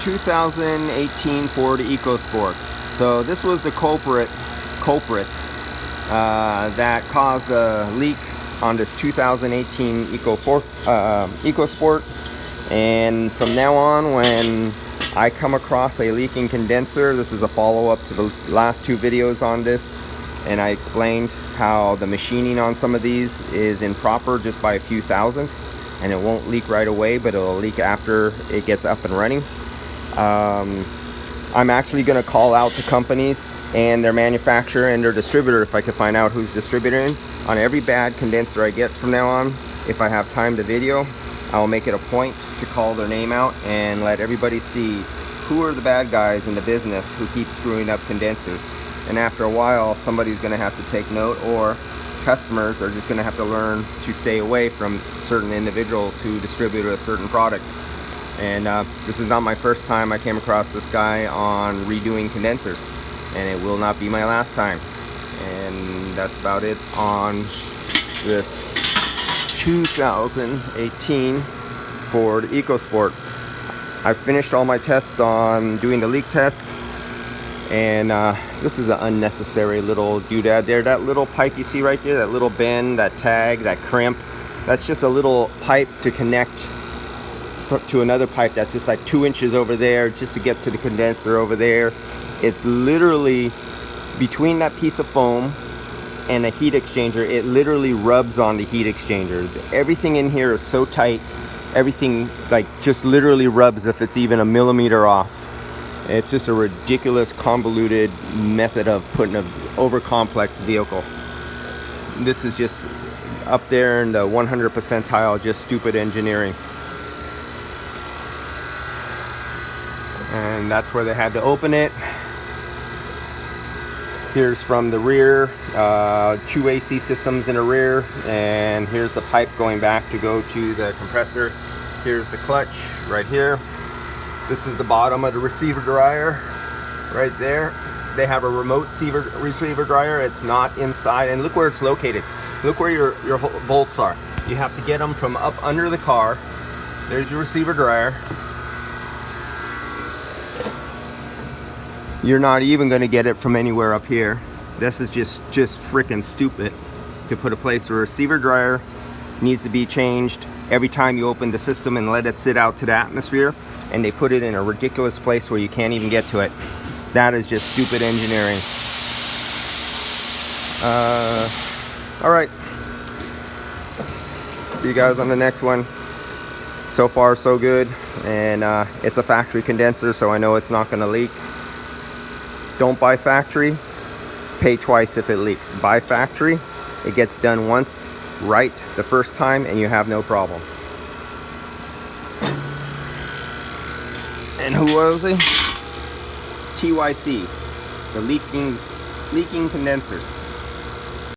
2018 Ford EcoSport. So this was the culprit that caused the leak on this 2018 EcoSport. And from now on, when I come across a leaking condenser, this is a follow-up to the last two videos on this, and I explained how the machining on some of these is improper just by a few thousandths, and it won't leak right away, but it'll leak after it gets up and running. I'm actually going to call out the companies and their manufacturer and their distributor, if I can find out who's distributing, on every bad condenser I get from now on. If I have time to video, I will make it a point to call their name out and let everybody see who are the bad guys in the business who keep screwing up condensers. And after a while, somebody's going to have to take note, or customers are just going to have to learn to stay away from certain individuals who distribute a certain product. And this is not my first time I came across this guy on redoing condensers, and it will not be my last time. And that's about it on this 2018 Ford EcoSport. I finished all my tests on doing the leak test, and this is an unnecessary little doodad there. That little pipe you see right there, that little bend, that tag, that crimp, that's just a little pipe to connect to another pipe that's just like 2 inches over there, just to get to the condenser over there. It's literally between that piece of foam and a heat exchanger. It literally rubs on the heat exchanger. Everything in here is so tight, everything like just literally rubs if it's even a millimeter off. It's just a ridiculous, convoluted method of putting an over complex vehicle. This is just up there in the 100 percentile, just stupid engineering. And that's where they had to open it. Here's from the rear, two AC systems in the rear, and here's the pipe going back to go to the compressor. Here's the clutch right here. This is the bottom of the receiver dryer right there. They have a remote receiver dryer. It's not inside, and look where it's located. Look where your bolts are. You have to get them from up under the car. There's your receiver dryer. You're not even going to get it from anywhere up here. This is just freaking stupid to put a place where a receiver dryer needs to be changed every time you open the system and let it sit out to the atmosphere, and they put it in a ridiculous place where you can't even get to it. That is just stupid engineering. All right, see you guys on the next one. So far so good, and it's a factory condenser, so I know it's not going to leak. Don't buy factory, pay twice if it leaks. Buy factory, it gets done once right the first time and you have no problems. And who was he? TYC, the leaking condensers.